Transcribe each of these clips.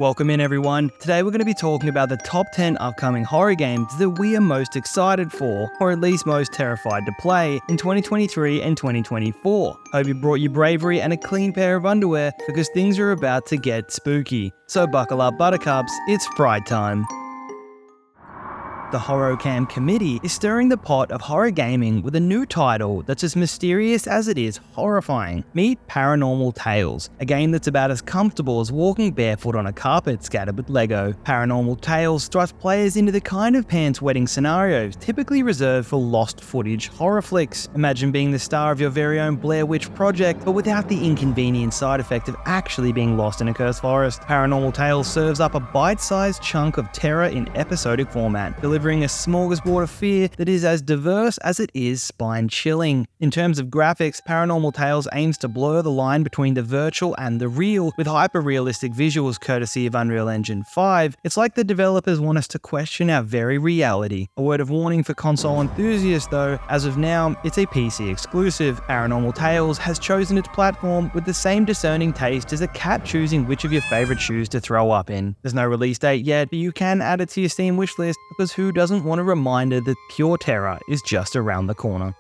Welcome in everyone. Today we're going to be talking about the top 10 upcoming horror games that we are most excited for, or at least most terrified to play, in 2023 and 2024. Hope you brought your bravery and a clean pair of underwear because things are about to get spooky. So buckle up buttercups, it's Fright time. The HorrorCam committee is stirring the pot of horror gaming with a new title that's as mysterious as it is horrifying. Meet Paranormal Tales, a game that's about as comfortable as walking barefoot on a carpet scattered with Lego. Paranormal Tales thrusts players into the kind of pants-wetting scenarios typically reserved for lost footage horror flicks. Imagine being the star of your very own Blair Witch project, but without the inconvenient side effect of actually being lost in a cursed forest. Paranormal Tales serves up a bite-sized chunk of terror in episodic format, delivering a smorgasbord of fear that is as diverse as it is spine-chilling. In terms of graphics, Paranormal Tales aims to blur the line between the virtual and the real, with hyper-realistic visuals courtesy of Unreal Engine 5. It's like the developers want us to question our very reality. A word of warning for console enthusiasts though, as of now, it's a PC exclusive. Paranormal Tales has chosen its platform with the same discerning taste as a cat choosing which of your favourite shoes to throw up in. There's no release date yet, but you can add it to your Steam wishlist because who doesn't want a reminder that pure terror is just around the corner?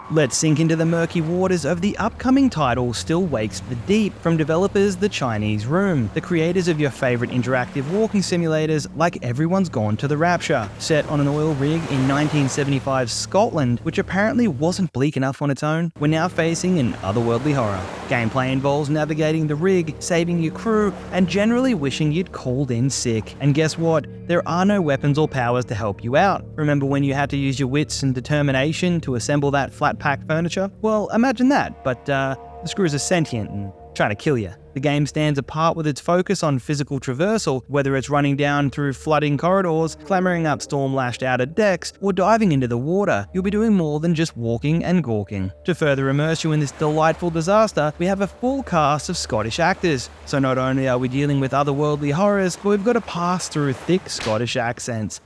Let's sink into the murky waters of the upcoming title Still Wakes the Deep from developers The Chinese Room, the creators of your favourite interactive walking simulators like Everyone's Gone to the Rapture. Set on an oil rig in 1975 Scotland, which apparently wasn't bleak enough on its own, we're now facing an otherworldly horror. Gameplay involves navigating the rig, saving your crew, and generally wishing you'd called in sick. And guess what? There are no weapons or powers to help you out. Remember when you had to use your wits and determination to assemble that flat-pack furniture? Well, imagine that, but the screws are sentient and trying to kill you. The game stands apart with its focus on physical traversal, whether it's running down through flooding corridors, clambering up storm-lashed outer decks, or diving into the water. You'll be doing more than just walking and gawking. To further immerse you in this delightful disaster, we have a full cast of Scottish actors. So not only are we dealing with otherworldly horrors, but we've got to pass through thick Scottish accents.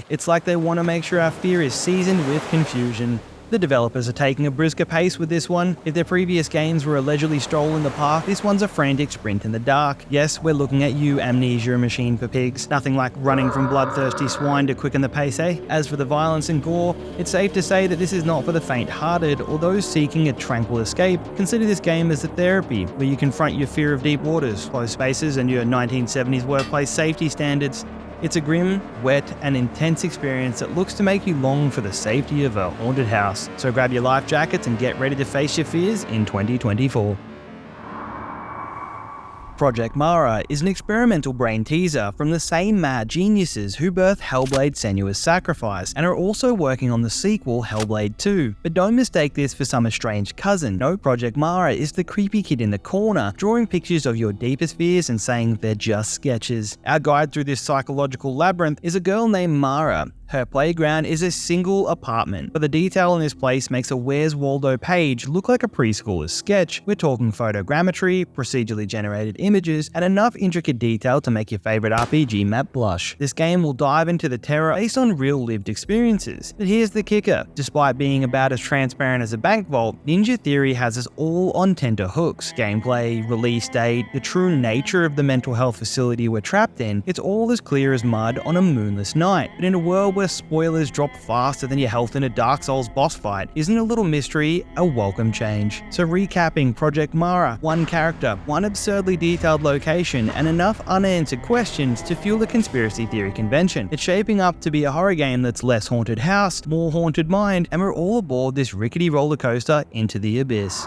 It's like they want to make sure our fear is seasoned with confusion. The developers are taking a brisker pace with this one. If their previous games were allegedly stroll in the park, this one's a frantic sprint in the dark. Yes, we're looking at you, Amnesia Machine for Pigs. Nothing like running from bloodthirsty swine to quicken the pace, eh? As for the violence and gore, it's safe to say that this is not for the faint-hearted or those seeking a tranquil escape. Consider this game as a therapy, where you confront your fear of deep waters, closed spaces, and your 1970s workplace safety standards. It's a grim, wet, and intense experience that looks to make you long for the safety of a haunted house. So grab your life jackets and get ready to face your fears in 2024. Project Mara is an experimental brain teaser from the same mad geniuses who birthed Hellblade: Senua's Sacrifice and are also working on the sequel Hellblade 2. But don't mistake this for some estranged cousin. No, Project Mara is the creepy kid in the corner, drawing pictures of your deepest fears and saying they're just sketches. Our guide through this psychological labyrinth is a girl named Mara. Her playground is a single apartment, but the detail in this place makes a Where's Waldo page look like a preschooler's sketch. We're talking photogrammetry, procedurally generated images, and enough intricate detail to make your favorite RPG map blush. This game will dive into the terror based on real lived experiences. But here's the kicker. Despite being about as transparent as a bank vault, Ninja Theory has us all on tenterhooks. Gameplay, release date, the true nature of the mental health facility we're trapped in, it's all as clear as mud on a moonless night. But in a world where spoilers drop faster than your health in a Dark Souls boss fight, isn't a little mystery a welcome change? So recapping Project Mara, one character, one absurdly detailed location, and enough unanswered questions to fuel the conspiracy theory convention. It's shaping up to be a horror game that's less haunted house, more haunted mind, and we're all aboard this rickety roller coaster into the abyss.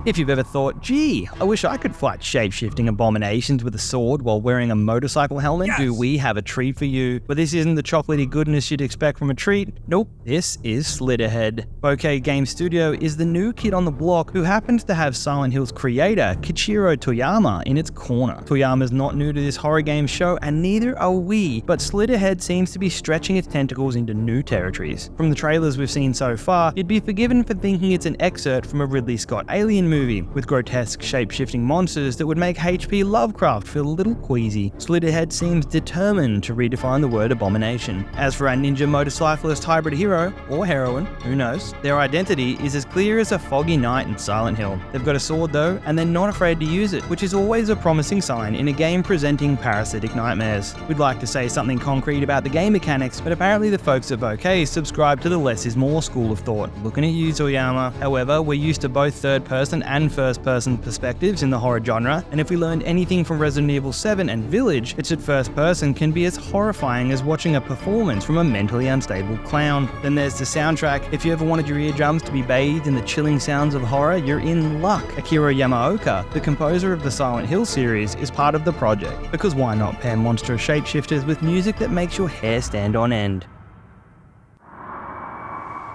If you've ever thought, gee, I wish I could fight shape-shifting abominations with a sword while wearing a motorcycle helmet, yes, do we have a treat for you. But this isn't the chocolatey goodness you'd expect from a treat. Nope, this is Slitterhead. Bokeh Game Studio is the new kid on the block who happens to have Silent Hill's creator, Kichiro Toyama, in its corner. Toyama's not new to this horror game show, and neither are we, but Slitterhead seems to be stretching its tentacles into new territories. From the trailers we've seen so far, you'd be forgiven for thinking it's an excerpt from a Ridley Scott alien Alien movie, with grotesque shape-shifting monsters that would make H.P. Lovecraft feel a little queasy. Slitterhead seems determined to redefine the word abomination. As for our ninja motorcyclist hybrid hero, or heroine, who knows, their identity is as clear as a foggy night in Silent Hill. They've got a sword though, and they're not afraid to use it, which is always a promising sign in a game presenting parasitic nightmares. We'd like to say something concrete about the game mechanics, but apparently the folks at Bokeh subscribe to the less is more school of thought. Looking at you, Toyama. However, we're used to both third-person and first-person perspectives in the horror genre, and if we learned anything from Resident Evil 7 and Village, it's that first-person can be as horrifying as watching a performance from a mentally unstable clown. Then there's the soundtrack. If you ever wanted your eardrums to be bathed in the chilling sounds of horror, you're in luck. Akira Yamaoka, the composer of the Silent Hill series, is part of the project, because why not pair monstrous shapeshifters with music that makes your hair stand on end?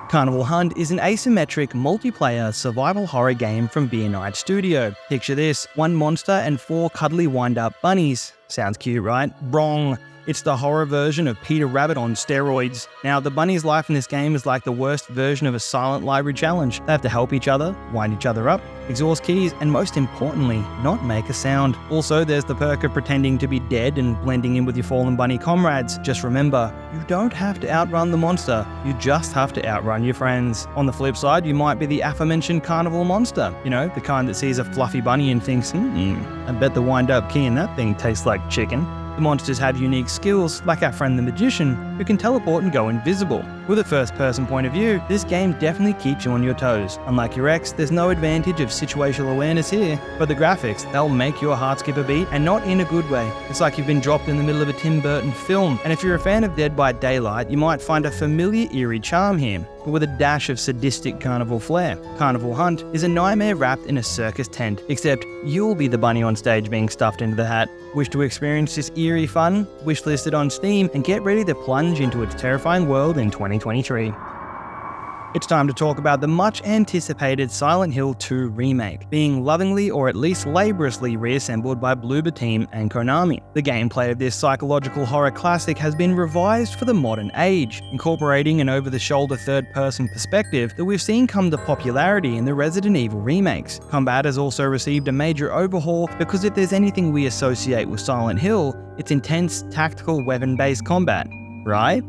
Carnival Hunt is an asymmetric, multiplayer survival horror game from Beer Night Studio. Picture this, 1 monster and 4 cuddly wind-up bunnies. Sounds cute, right? Wrong. It's the horror version of Peter Rabbit on steroids. Now, the bunny's life in this game is like the worst version of a silent library challenge. They have to help each other, wind each other up, exhaust keys, and most importantly, not make a sound. Also, there's the perk of pretending to be dead and blending in with your fallen bunny comrades. Just remember, you don't have to outrun the monster, you just have to outrun your friends. On the flip side, you might be the aforementioned carnival monster. You know, the kind that sees a fluffy bunny and thinks, I bet the wind-up key in that thing tastes like chicken. The monsters have unique skills, like our friend the Magician, who can teleport and go invisible. With a first-person point of view, this game definitely keeps you on your toes. Unlike your ex, there's no advantage of situational awareness here, but the graphics, they'll make your heart skip a beat, and not in a good way. It's like you've been dropped in the middle of a Tim Burton film, and if you're a fan of Dead by Daylight, you might find a familiar eerie charm here, but with a dash of sadistic carnival flair. Carnival Hunt is a nightmare wrapped in a circus tent, except you'll be the bunny on stage being stuffed into the hat. Wish to experience this eerie fun? Wishlist it on Steam and get ready to plunge into its terrifying world in 2023. It's time to talk about the much-anticipated Silent Hill 2 remake, being lovingly or at least laboriously reassembled by Bloober Team and Konami. The gameplay of this psychological horror classic has been revised for the modern age, incorporating an over-the-shoulder third-person perspective that we've seen come to popularity in the Resident Evil remakes. Combat has also received a major overhaul because if there's anything we associate with Silent Hill, it's intense, tactical, weapon-based combat, right?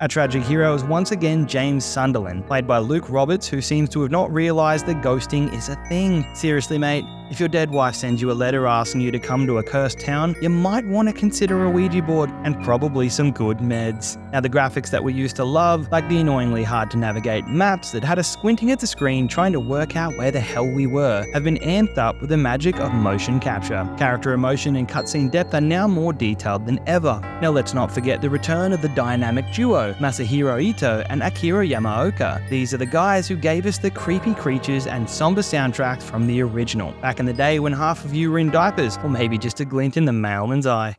Our tragic hero is once again James Sunderland, played by Luke Roberts, who seems to have not realised that ghosting is a thing. Seriously, mate, if your dead wife sends you a letter asking you to come to a cursed town, you might want to consider a Ouija board and probably some good meds. Now, the graphics that we used to love, like the annoyingly hard to navigate maps that had us squinting at the screen trying to work out where the hell we were, have been amped up with the magic of motion capture. Character emotion and cutscene depth are now more detailed than ever. Now, let's not forget the return of the dynamic duo, Masahiro Ito and Akira Yamaoka. These are the guys who gave us the creepy creatures and somber soundtracks from the original, back in the day when half of you were in diapers, or maybe just a glint in the mailman's eye.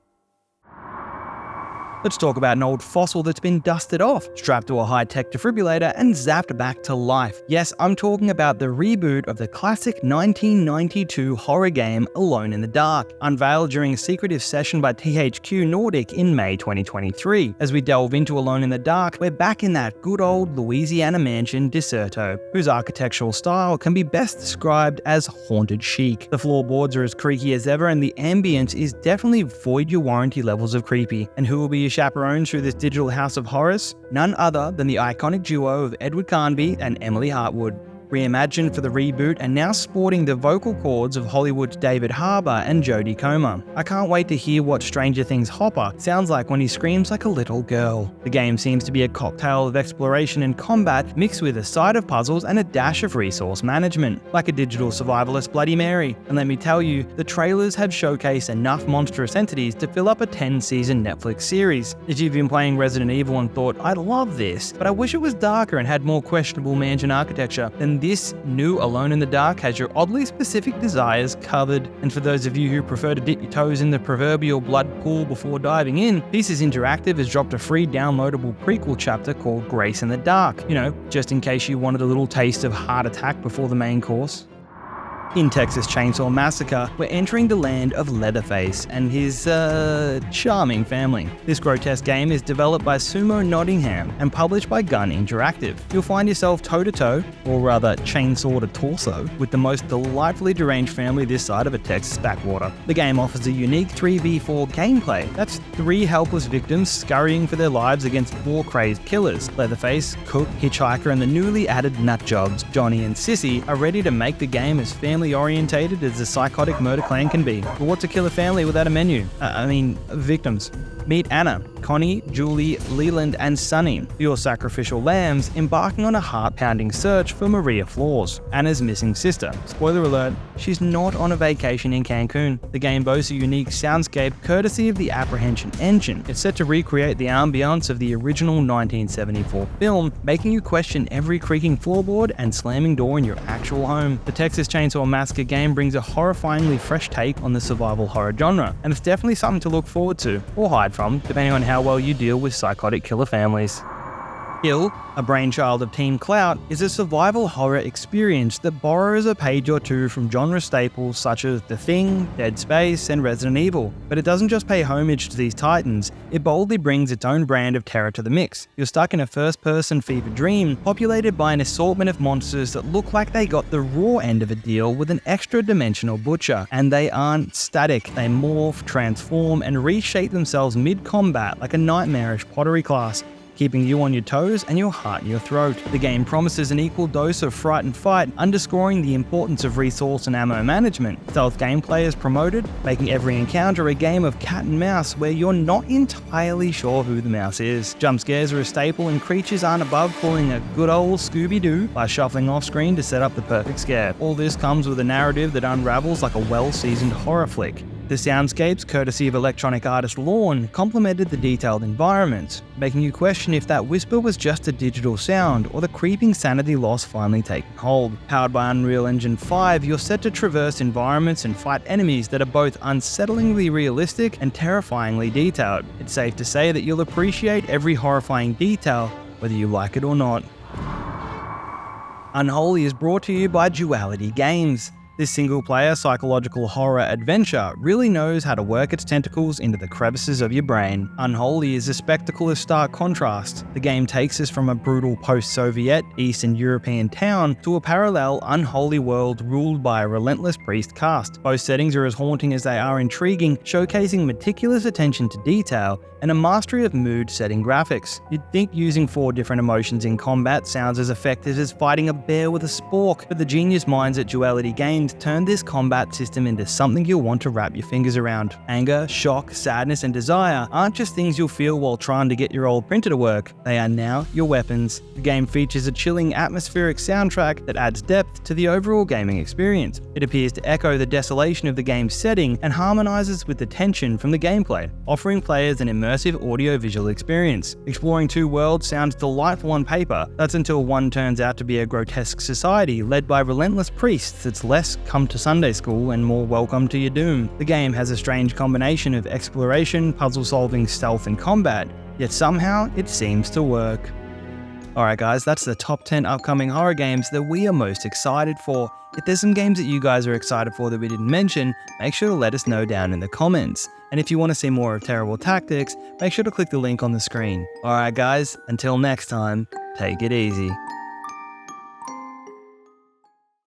Let's talk about an old fossil that's been dusted off, strapped to a high-tech defibrillator and zapped back to life. Yes, I'm talking about the reboot of the classic 1992 horror game Alone in the Dark, unveiled during a secretive session by THQ Nordic in May 2023. As we delve into Alone in the Dark, we're back in that good old Louisiana mansion Deserto, whose architectural style can be best described as haunted chic. The floorboards are as creaky as ever and the ambience is definitely void your warranty levels of creepy. And who will be chaperones through this digital house of horrors? None other than the iconic duo of Edward Carnby and Emily Hartwood. Reimagined for the reboot and now sporting the vocal cords of Hollywood's David Harbour and Jodie Comer. I can't wait to hear what Stranger Things Hopper sounds like when he screams like a little girl. The game seems to be a cocktail of exploration and combat mixed with a side of puzzles and a dash of resource management, like a digital survivalist Bloody Mary. And let me tell you, the trailers have showcased enough monstrous entities to fill up a 10-season Netflix series. If you've been playing Resident Evil and thought, I love this, but I wish it was darker and had more questionable mansion architecture, then this new Alone in the Dark has your oddly specific desires covered. And for those of you who prefer to dip your toes in the proverbial blood pool before diving in, Pieces Interactive has dropped a free downloadable prequel chapter called Grace in the Dark, just in case you wanted a little taste of heart attack before the main course. In Texas Chainsaw Massacre, we're entering the land of Leatherface and his, charming family. This grotesque game is developed by Sumo Nottingham and published by Gun Interactive. You'll find yourself toe-to-toe, or rather chainsaw to torso, with the most delightfully deranged family this side of a Texas backwater. The game offers a unique 3v4 gameplay. That's 3 helpless victims scurrying for their lives against 4 crazed killers. Leatherface, Cook, Hitchhiker, and the newly added nutjobs, Johnny and Sissy, are ready to make the game as family-orientated as the psychotic murder clan can be. But what's a killer family without a menu? Victims. Meet Anna, Connie, Julie, Leland, and Sunny, your sacrificial lambs embarking on a heart-pounding search for Maria Flores, Anna's missing sister. Spoiler alert, she's not on a vacation in Cancun. The game boasts a unique soundscape courtesy of the Apprehension engine. It's set to recreate the ambience of the original 1974 film, making you question every creaking floorboard and slamming door in your actual home. The Texas Chainsaw Massacre game brings a horrifyingly fresh take on the survival horror genre, and it's definitely something to look forward to, or hide from, depending on how well you deal with psychotic killer families. Kill, a brainchild of Team Clout, is a survival horror experience that borrows a page or two from genre staples such as The Thing, Dead Space, and Resident Evil. But it doesn't just pay homage to these titans, it boldly brings its own brand of terror to the mix. You're stuck in a first-person fever dream, populated by an assortment of monsters that look like they got the raw end of a deal with an extra-dimensional butcher. And they aren't static, they morph, transform, and reshape themselves mid-combat like a nightmarish pottery class, keeping you on your toes and your heart in your throat. The game promises an equal dose of fright and fight, underscoring the importance of resource and ammo management. Stealth gameplay is promoted, making every encounter a game of cat and mouse where you're not entirely sure who the mouse is. Jump scares are a staple and creatures aren't above pulling a good old Scooby-Doo by shuffling off screen to set up the perfect scare. All this comes with a narrative that unravels like a well-seasoned horror flick. The soundscapes, courtesy of electronic artist Lorne, complemented the detailed environments, making you question if that whisper was just a digital sound or the creeping sanity loss finally taking hold. Powered by Unreal Engine 5, you're set to traverse environments and fight enemies that are both unsettlingly realistic and terrifyingly detailed. It's safe to say that you'll appreciate every horrifying detail, whether you like it or not. Unholy is brought to you by Duality Games. This single-player psychological horror adventure really knows how to work its tentacles into the crevices of your brain. Unholy is a spectacle of stark contrast. The game takes us from a brutal post-Soviet Eastern European town to a parallel unholy world ruled by a relentless priest caste. Both settings are as haunting as they are intriguing, showcasing meticulous attention to detail and a mastery of mood-setting graphics. You'd think using 4 different emotions in combat sounds as effective as fighting a bear with a spork, but the genius minds at Duality Games turned this combat system into something you'll want to wrap your fingers around. Anger, shock, sadness, and desire aren't just things you'll feel while trying to get your old printer to work, they are now your weapons. The game features a chilling atmospheric soundtrack that adds depth to the overall gaming experience. It appears to echo the desolation of the game's setting and harmonizes with the tension from the gameplay, offering players an immersive audio-visual experience. Exploring 2 worlds sounds delightful on paper, that's until one turns out to be a grotesque society led by relentless priests that's less come to Sunday school and more welcome to your doom. The game has a strange combination of exploration, puzzle-solving, stealth, and combat, yet somehow it seems to work. Alright guys, that's the top 10 upcoming horror games that we are most excited for. If there's some games that you guys are excited for that we didn't mention, make sure to let us know down in the comments. And if you want to see more of Terrible Tactics, make sure to click the link on the screen. Alright guys, until next time, take it easy.